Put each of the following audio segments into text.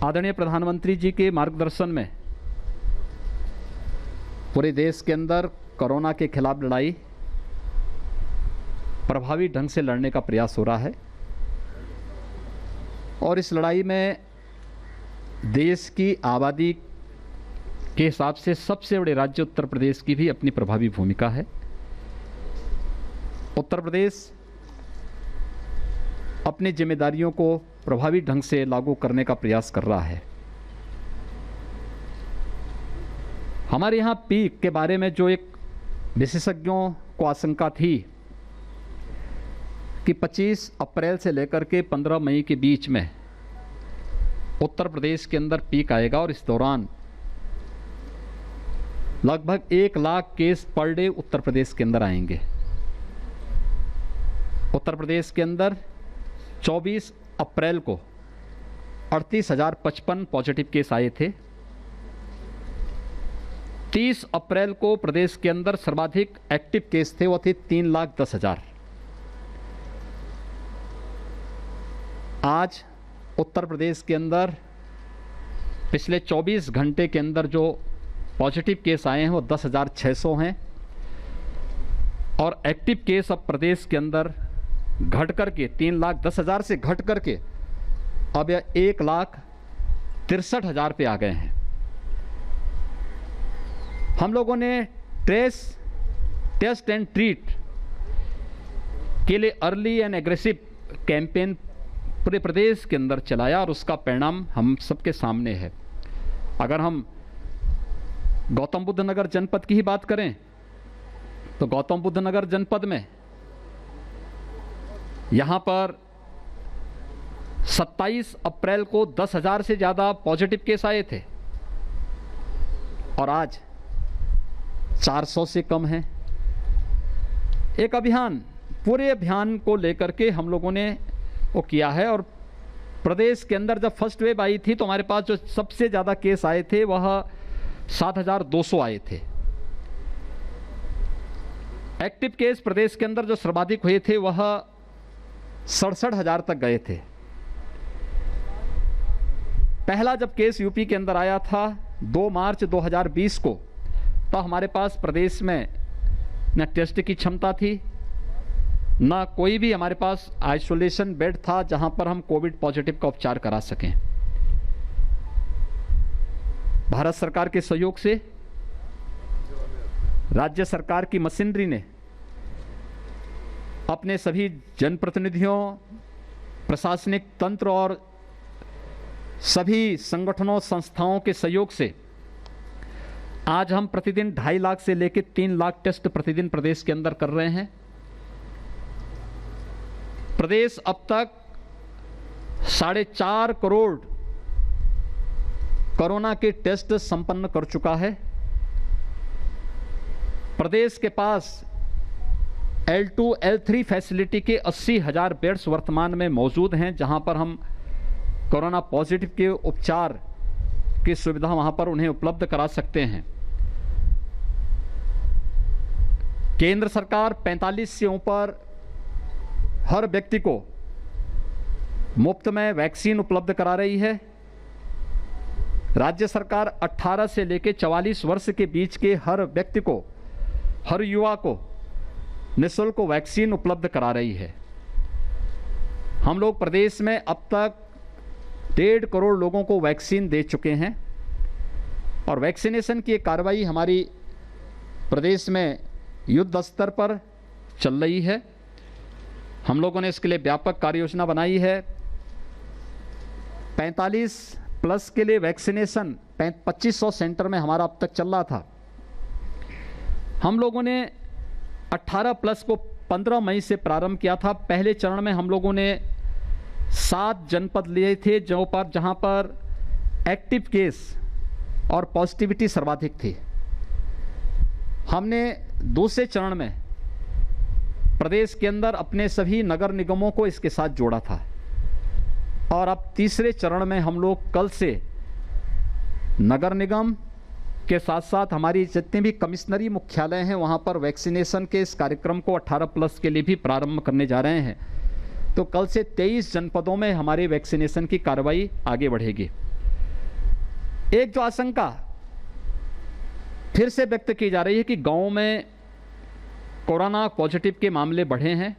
आदरणीय प्रधानमंत्री जी के मार्गदर्शन में पूरे देश के अंदर कोरोना के खिलाफ लड़ाई प्रभावी ढंग से लड़ने का प्रयास हो रहा है और इस लड़ाई में देश की आबादी के हिसाब से सबसे बड़े राज्य उत्तर प्रदेश की भी अपनी प्रभावी भूमिका है। उत्तर प्रदेश अपनी जिम्मेदारियों को प्रभावी ढंग से लागू करने का प्रयास कर रहा है। हमारे यहाँ पीक के बारे में जो एक विशेषज्ञों को आशंका थी कि 25 अप्रैल से लेकर के 15 मई के बीच में उत्तर प्रदेश के अंदर पीक आएगा और इस दौरान लगभग 1 lakh case per day Uttar Pradesh के अंदर आएंगे। उत्तर प्रदेश के अंदर 24 अप्रैल को 38,055 पॉजिटिव केस आए थे। 30 अप्रैल को प्रदेश के अंदर सर्वाधिक एक्टिव केस थे, वो थे 3,10,000। आज उत्तर प्रदेश के अंदर पिछले 24 घंटे के अंदर जो पॉजिटिव केस आए हैं वो 10,600 हैं और एक्टिव केस अब प्रदेश के अंदर घट करके 3,10,000 से घट करके अब यह 1,63,000 पे आ गए हैं। हम लोगों ने टेस्ट एंड ट्रीट के लिए अर्ली एंड एग्रेसिव कैंपेन पूरे प्रदेश के अंदर चलाया और उसका परिणाम हम सबके सामने है। अगर हम गौतम बुद्ध नगर जनपद की ही बात करें तो गौतम बुद्ध नगर जनपद में यहाँ पर 27 अप्रैल को 10,000 से ज़्यादा पॉजिटिव केस आए थे और आज 400 से कम है। एक अभियान, पूरे अभियान को लेकर के हम लोगों ने वो किया है और प्रदेश के अंदर जब फर्स्ट वेव आई थी तो हमारे पास जो सबसे ज़्यादा केस आए थे वह 7,200 आए थे। एक्टिव केस प्रदेश के अंदर जो सर्वाधिक हुए थे वह 67,000 तक गए थे। पहला जब केस यूपी के अंदर आया था 2 मार्च 2020 को, तो हमारे पास प्रदेश में न टेस्ट की क्षमता थी, ना कोई भी हमारे पास आइसोलेशन बेड था जहां पर हम कोविड पॉजिटिव का उपचार करा सकें। भारत सरकार के सहयोग से राज्य सरकार की मशीनरी ने अपने सभी जनप्रतिनिधियों, प्रशासनिक तंत्र और सभी संगठनों संस्थाओं के सहयोग से आज हम प्रतिदिन 2.5 लाख से लेकर 3 लाख टेस्ट प्रतिदिन प्रदेश के अंदर कर रहे हैं। प्रदेश अब तक 4.5 करोड़ कोरोना के टेस्ट संपन्न कर चुका है। प्रदेश के पास L2, L3 फैसिलिटी के 80,000 बेड्स वर्तमान में मौजूद हैं, जहां पर हम कोरोना पॉजिटिव के उपचार की सुविधा वहां पर उन्हें उपलब्ध करा सकते हैं। केंद्र सरकार 45 से ऊपर हर व्यक्ति को मुफ्त में वैक्सीन उपलब्ध करा रही है। राज्य सरकार 18 से लेकर 44 वर्ष के बीच के हर व्यक्ति को, हर युवा को निःशुल्क वैक्सीन उपलब्ध करा रही है। हम लोग प्रदेश में अब तक 1.5 करोड़ लोगों को वैक्सीन दे चुके हैं और वैक्सीनेशन की कार्रवाई हमारी प्रदेश में युद्ध स्तर पर चल रही है। हम लोगों ने इसके लिए व्यापक कार्य योजना बनाई है। 45 प्लस के लिए वैक्सीनेशन 2500 सेंटर में हमारा अब तक चल रहा था। हम लोगों ने 18 प्लस को 15 मई से प्रारंभ किया था। पहले चरण में हम लोगों ने 7 जनपद लिए थे जहां पर एक्टिव केस और पॉजिटिविटी सर्वाधिक थी। हमने दूसरे चरण में प्रदेश के अंदर अपने सभी नगर निगमों को इसके साथ जोड़ा था और अब तीसरे चरण में हम लोग कल से नगर निगम के साथ साथ हमारी जितने भी कमिश्नरी मुख्यालय हैं वहां पर वैक्सीनेशन के इस कार्यक्रम को 18 प्लस के लिए भी प्रारंभ करने जा रहे हैं। तो कल से 23 जनपदों में हमारी वैक्सीनेशन की कार्रवाई आगे बढ़ेगी। एक जो आशंका फिर से व्यक्त की जा रही है कि गांव में कोरोना पॉजिटिव के मामले बढ़े हैं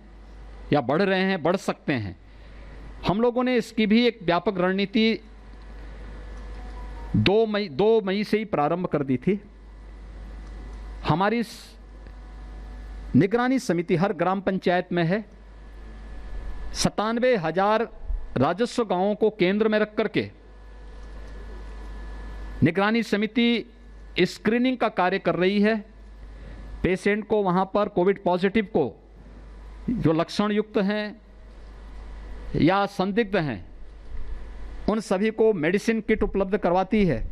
या बढ़ रहे हैं, बढ़ सकते हैं। हम लोगों ने इसकी भी एक व्यापक रणनीति 2 मई से ही प्रारंभ कर दी थी। हमारी निगरानी समिति हर ग्राम पंचायत में है। 97,000 राजस्व गांवों को केंद्र में रख करके निगरानी समिति स्क्रीनिंग का कार्य कर रही है। पेशेंट को वहां पर कोविड पॉजिटिव को जो लक्षण युक्त हैं या संदिग्ध हैं उन सभी को मेडिसिन किट उपलब्ध करवाती है।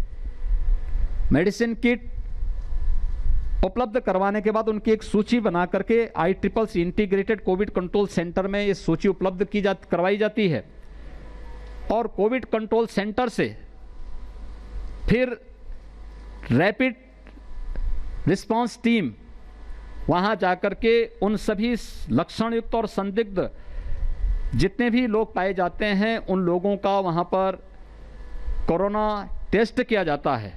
मेडिसिन किट उपलब्ध करवाने के बाद उनकी एक सूची बना करके ICCC integrated Covid control centre में ये सूची उपलब्ध करवाई जाती है और कोविड कंट्रोल सेंटर से फिर रैपिड रिस्पांस टीम वहां जाकर के उन सभी लक्षण युक्त और संदिग्ध जितने भी लोग पाए जाते हैं उन लोगों का वहां पर कोरोना टेस्ट किया जाता है।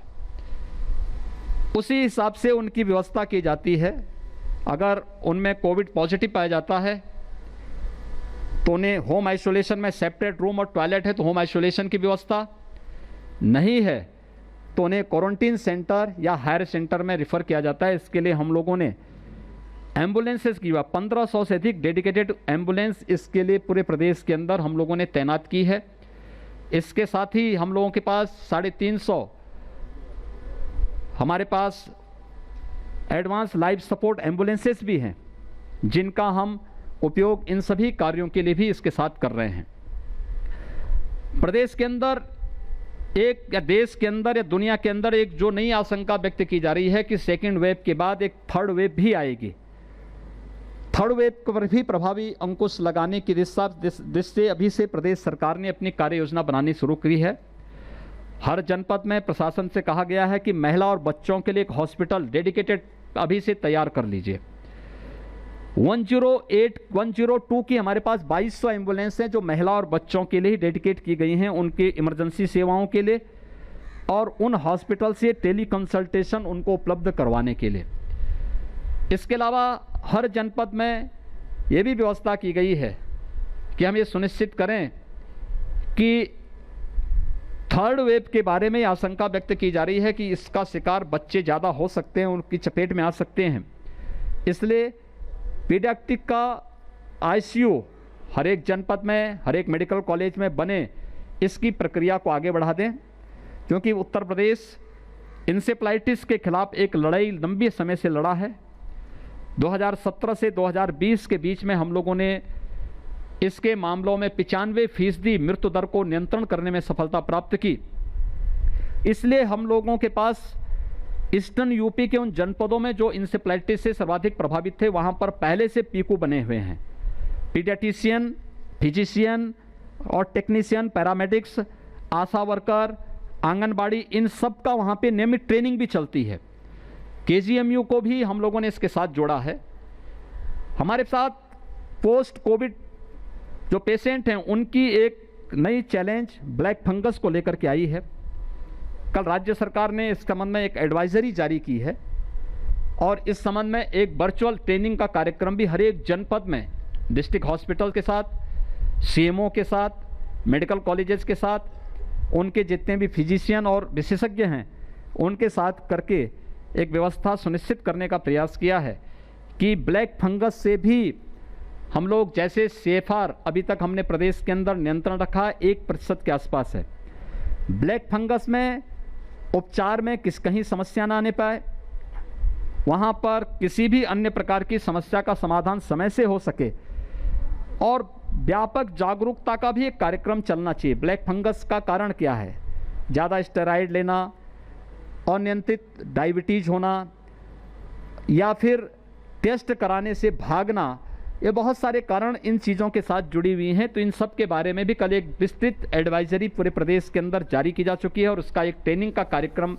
उसी हिसाब से उनकी व्यवस्था की जाती है। अगर उनमें कोविड पॉजिटिव पाया जाता है तो उन्हें होम आइसोलेशन में सेपरेट रूम और टॉयलेट है तो होम आइसोलेशन की व्यवस्था, नहीं है तो उन्हें क्वारंटीन सेंटर या हायर सेंटर में रिफ़र किया जाता है। इसके लिए हम लोगों ने एम्बुलेंसेस की 1500 से अधिक डेडिकेटेड एम्बुलेंस इसके लिए पूरे प्रदेश के अंदर हम लोगों ने तैनात की है। इसके साथ ही हम लोगों के पास 350 हमारे पास एडवांस लाइफ सपोर्ट एम्बुलेंसेस भी हैं जिनका हम उपयोग इन सभी कार्यों के लिए भी इसके साथ कर रहे हैं। प्रदेश के अंदर एक या देश के अंदर या दुनिया के अंदर एक जो नई आशंका व्यक्त की जा रही है कि सेकेंड वेव के बाद एक थर्ड वेव भी आएगी। थर्ड वेव पर भी प्रभावी अंकुश लगाने की दृष्टि अभी से प्रदेश सरकार ने अपनी कार्य योजना बनानी शुरू की है। हर जनपद में प्रशासन से कहा गया है कि महिला और बच्चों के लिए एक हॉस्पिटल डेडिकेटेड अभी से तैयार कर लीजिए। 108, 102 की हमारे पास 2200 एम्बुलेंस हैं जो महिला और बच्चों के लिए ही डेडिकेट की गई हैं उनकी इमरजेंसी सेवाओं के लिए और उन हॉस्पिटल से टेली कंसल्टेशन उनको उपलब्ध करवाने के लिए। इसके अलावा हर जनपद में ये भी व्यवस्था की गई है कि हम ये सुनिश्चित करें कि थर्ड वेव के बारे में आशंका व्यक्त की जा रही है कि इसका शिकार बच्चे ज़्यादा हो सकते हैं, उनकी चपेट में आ सकते हैं। इसलिए पीडियाट्रिक का ICU हर एक जनपद में, हर एक मेडिकल कॉलेज में बने, इसकी प्रक्रिया को आगे बढ़ा दें क्योंकि उत्तर प्रदेश इंसेफ्लाइटिस के खिलाफ एक लड़ाई लंबे समय से लड़ा है। 2017 से 2020 के बीच में हम लोगों ने इसके मामलों में 95% मृत्यु दर को नियंत्रण करने में सफलता प्राप्त की। इसलिए हम लोगों के पास ईस्टर्न यूपी के उन जनपदों में जो इंसेफ्लाइटिस से सर्वाधिक प्रभावित थे वहां पर पहले से पीकू बने हुए हैं। पीडियाट्रिशियन, फिजिशियन और टेक्नीशियन, पैरामेडिक्स, आशा वर्कर, आंगनबाड़ी, इन सब का वहां पे नियमित ट्रेनिंग भी चलती है। KGMU को भी हम लोगों ने इसके साथ जोड़ा है। हमारे साथ पोस्ट कोविड जो पेशेंट हैं उनकी एक नई चैलेंज ब्लैक फंगस को लेकर के आई है। कल राज्य सरकार ने इस संबंध में एक एडवाइजरी जारी की है और इस संबंध में एक वर्चुअल ट्रेनिंग का कार्यक्रम भी हर एक जनपद में डिस्ट्रिक्ट हॉस्पिटल के साथ, CMO के साथ, मेडिकल कॉलेजेस के साथ, उनके जितने भी फिजिशियन और विशेषज्ञ हैं उनके साथ करके एक व्यवस्था सुनिश्चित करने का प्रयास किया है कि ब्लैक फंगस से भी हम लोग, जैसे CFR अभी तक हमने प्रदेश के अंदर नियंत्रण रखा 1% के आसपास है, ब्लैक फंगस में उपचार में कहीं समस्या ना आने पाए, वहाँ पर किसी भी अन्य प्रकार की समस्या का समाधान समय से हो सके और व्यापक जागरूकता का भी एक कार्यक्रम चलना चाहिए। ब्लैक फंगस का कारण क्या है? ज़्यादा स्टेरॉइड लेना, अनियंत्रित डायबिटीज होना या फिर टेस्ट कराने से भागना, ये बहुत सारे कारण इन चीज़ों के साथ जुड़ी हुई हैं। तो इन सब के बारे में भी कल एक विस्तृत एडवाइजरी पूरे प्रदेश के अंदर जारी की जा चुकी है और उसका एक ट्रेनिंग का कार्यक्रम